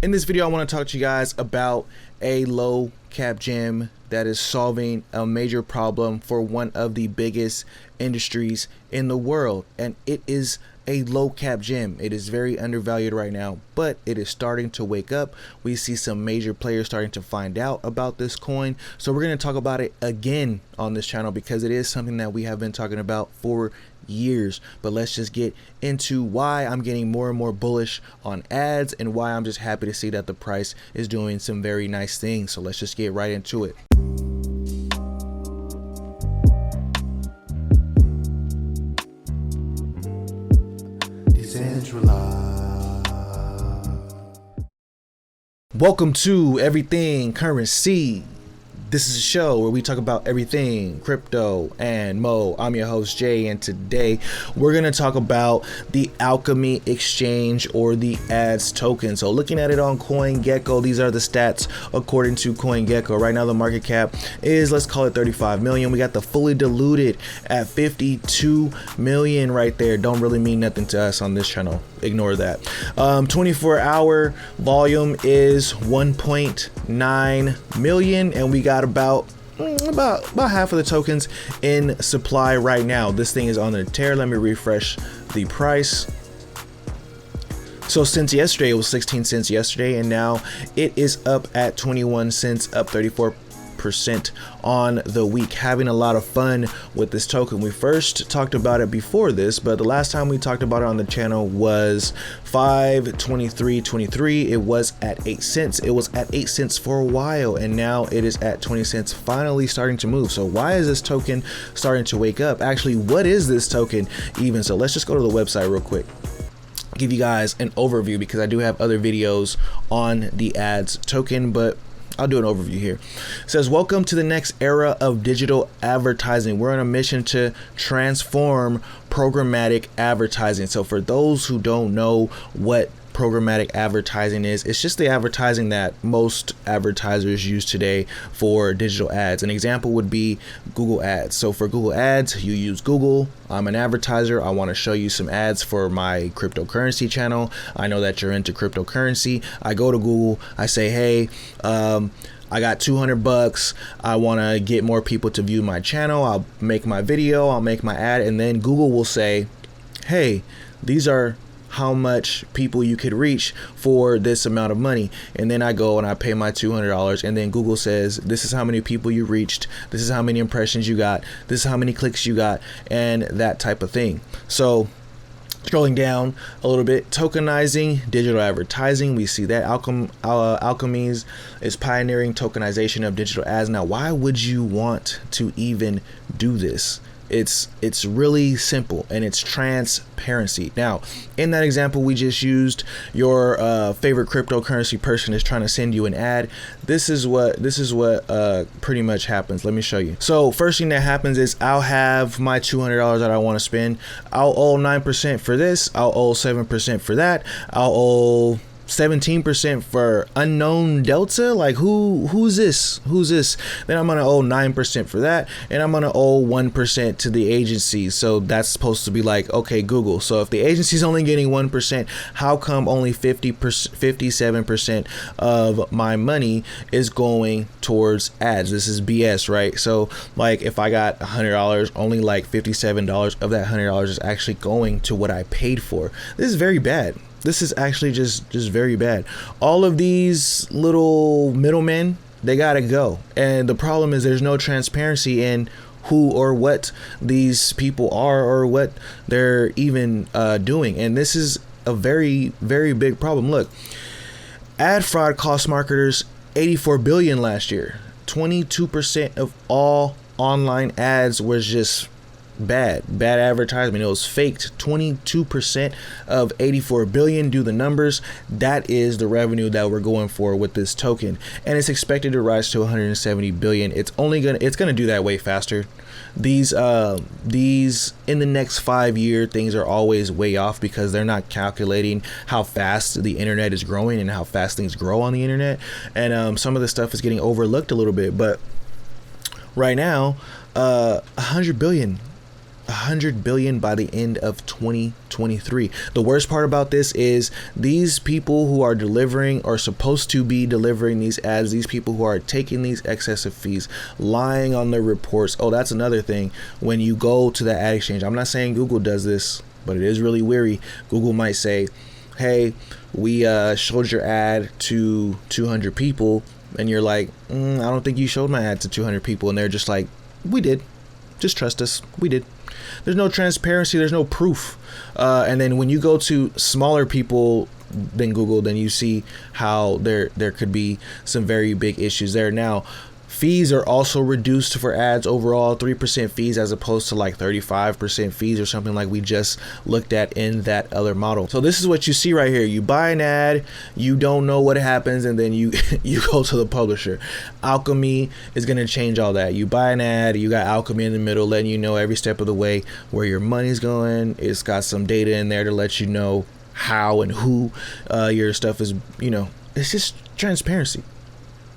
In this video, I want to talk to you guys about a low cap gem that is solving a major problem for one of the biggest industries in the world, and it is a low cap gem. It is very undervalued right now, but it is starting to wake up. We see some major players starting to find out about this coin, so we're going to talk about it again on this channel because it is something that we have been talking about for years. But let's just get into why I'm getting more and more bullish on ads and why I'm just happy to see that the price is doing some very nice things. So let's just get right into it. Welcome to Everything Currency. This is a show where we talk about everything crypto and mo. I'm your host Jay, and today we're going to talk about the Alchemy exchange or the ads token. So looking at it on CoinGecko, these are the stats according to CoinGecko. Right now the market cap is, let's call it 35 million. We got the fully diluted at 52 million right there. Don't really mean nothing to us on this channel. Ignore that. 24-hour volume is 1.9 million, and we got about half of the tokens in supply right now. This thing is on the tear. Let me refresh the price. So since yesterday, it was 16 cents yesterday, and now it is up at 21 cents, up 34% on the week. Having a lot of fun with this token. We first talked about it before this, but the last time we talked about it on the channel was 5/23/23. It was at 8 cents. It was at 8 cents for a while, and now it is at 20 cents, finally starting to move. So why is this token starting to wake up? Actually, what is this token even? So let's just go to the website real quick, give you guys an overview, because I do have other videos on the ads token, but I'll do an overview here. It says, welcome to the next era of digital advertising. We're on a mission to transform programmatic advertising. So for those who don't know what programmatic advertising is, it's just the advertising that most advertisers use today for digital ads. An example would be Google ads. So for Google ads, you use Google. I'm an advertiser. I want to show you some ads for my cryptocurrency channel. I know that you're into cryptocurrency. I go to Google. I say, hey, I got 200 bucks. I want to get more people to view my channel. I'll make my video. I'll make my ad. And then Google will say, hey, these are how much people you could reach for this amount of money. And then I go and I pay my $200, and then Google says, this is how many people you reached, this is how many impressions you got, this is how many clicks you got, and that type of thing. So scrolling down a little bit, tokenizing digital advertising, we see that Alchemies is pioneering tokenization of digital ads. Now, why would you want to even do this? It's really simple, and it's transparency. Now, in that example we just used, your favorite cryptocurrency person is trying to send you an ad. This is what pretty much happens. Let me show you. So first thing that happens is I'll have my $200 that I want to spend. I'll owe 9% for this. I'll owe 7% for that. I'll owe 17% for unknown delta. Like who's this? Then I'm gonna owe 9% for that, and I'm gonna owe 1% to the agency. So that's supposed to be like, okay, Google, so if the agency's only getting 1%, how come only 57% of my money is going towards ads? This is BS, right? So like if I got $100, only like $57 of that $100 is actually going to what I paid for. This is very bad. This is actually just very bad. All of these little middlemen, they gotta go. And the problem is there's no transparency in who or what these people are or what they're even doing. And this is a very, very big problem. Look, ad fraud cost marketers $84 billion last year. 22% of all online ads was just bad advertisement. It was faked. 22% of 84 billion. Do the numbers. That is the revenue that we're going for with this token, and it's expected to rise to 170 billion. It's gonna do that way faster. These in the next 5 year things are always way off because they're not calculating how fast the internet is growing and how fast things grow on the internet, and some of the stuff is getting overlooked a little bit. But right now, 100 billion 100 billion by the end of 2023. The worst part about this is these people who are delivering or supposed to be delivering these ads, these people who are taking these excessive fees, lying on their reports. Oh, that's another thing. When you go to the ad exchange, I'm not saying Google does this, but it is really weary. Google might say, hey, we showed your ad to 200 people, and you're like, I don't think you showed my ad to 200 people, and they're just like, we did, just trust us, we did. There's no transparency, there's no proof. And then when you go to smaller people than Google, then you see how there could be some very big issues there. Now, fees are also reduced for ads overall, 3% fees as opposed to like 35% fees or something like we just looked at in that other model. So this is what you see right here. You buy an ad, you don't know what happens, and then you go to the publisher. Alchemy is going to change all that. You buy an ad, you got Alchemy in the middle letting you know every step of the way where your money's going. It's got some data in there to let you know how and who your stuff is, it's just transparency.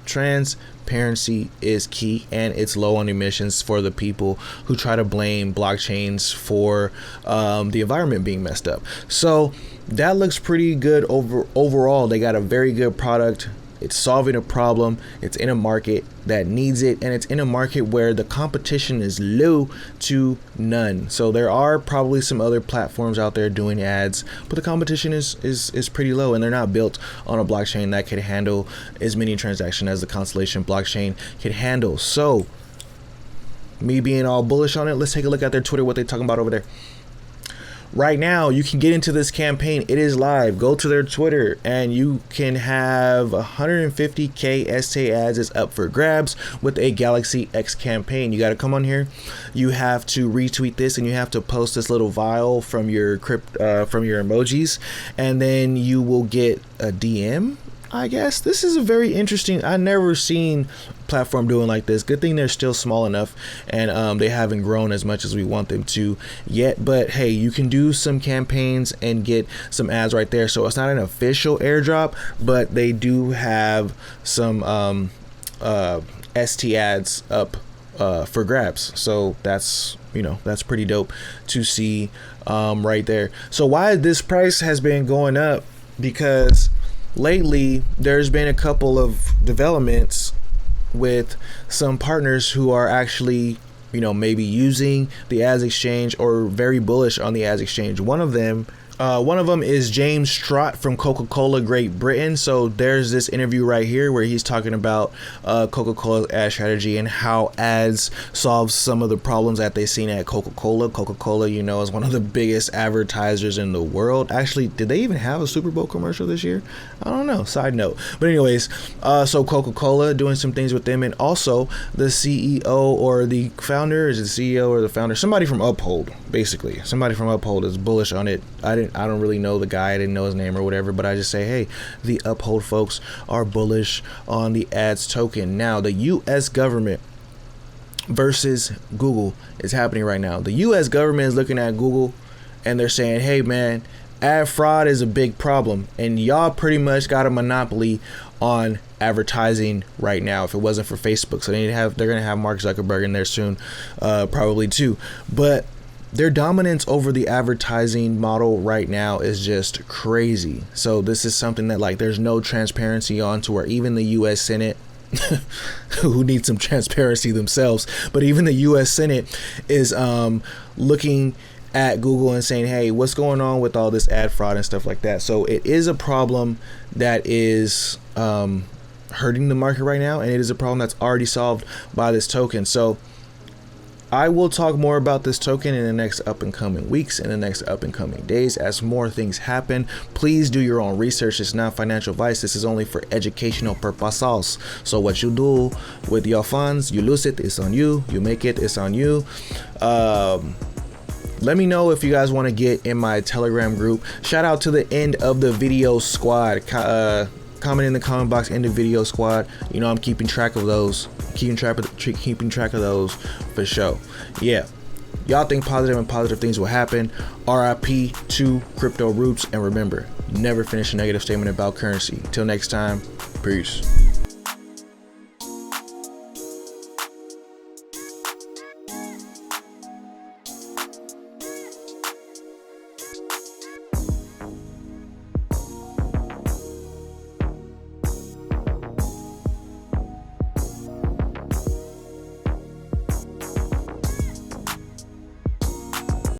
Transparency is key, and it's low on emissions for the people who try to blame blockchains for the environment being messed up. So that looks pretty good overall. They got a very good product. It's solving a problem. It's in a market that needs it, and it's in a market where the competition is low to none. So there are probably some other platforms out there doing ads, but the competition is pretty low, and they're not built on a blockchain that could handle as many transactions as the Constellation blockchain could handle. So me being all bullish on it, let's take a look at their Twitter, what they're talking about over there. Right now, you can get into this campaign. It is live. Go to their Twitter and you can have 150K STA ads is up for grabs with a Galaxy X campaign. You got to come on here. You have to retweet this and you have to post this little vial from your emojis, and then you will get a DM. I guess this is a very interesting. I never seen platform doing like this. Good thing they're still small enough, and they haven't grown as much as we want them to yet. But hey, you can do some campaigns and get some ads right there. So it's not an official airdrop, but they do have some ST ads up for grabs. So that's that's pretty dope to see right there. So why this price has been going up? Because lately there's been a couple of developments with some partners who are actually maybe using the ads exchange or very bullish on the ads exchange. One of them is James Strott from Coca-Cola Great Britain. So there's this interview right here where he's talking about Coca-Cola's ad strategy and how ads solve some of the problems that they've seen at Coca-Cola. Coca-Cola, is one of the biggest advertisers in the world. Actually, did they even have a Super Bowl commercial this year? I don't know. Side note. But anyways, so Coca-Cola doing some things with them, and also the CEO or the founder, is it the CEO or the founder? Somebody from Uphold, basically. Somebody from Uphold is bullish on it. I don't really know the guy. I didn't know his name or whatever, but I just say, hey, the Uphold folks are bullish on the ads token. Now, the U.S. government versus Google is happening right now. The U.S. government is looking at Google and they're saying, hey, man, ad fraud is a big problem, and y'all pretty much got a monopoly on advertising right now. If it wasn't for Facebook, so they're going to have Mark Zuckerberg in there soon, probably too. But their dominance over the advertising model right now is just crazy. So this is something that there's no transparency on, to where even the U.S. Senate, who needs some transparency themselves, but even the U.S. Senate is looking at Google and saying, hey, what's going on with all this ad fraud and stuff like that. So it is a problem that is hurting the market right now, and it is a problem that's already solved by this token. So I will talk more about this token in the next up and coming weeks, in the next up and coming days, as more things happen. Please do your own research. It's not financial advice. This is only for educational purposes. So what you do with your funds, you lose it, it's on you. You make it, it's on you. Let me know if you guys want to get in my Telegram group. Shout out to the end of the video squad. Comment in the comment box, end of video squad. I'm keeping track of those. Keeping track of those for sure. Yeah. Y'all think positive, and positive things will happen. RIP to crypto roots, and remember, never finish a negative statement about currency. Till next time, peace.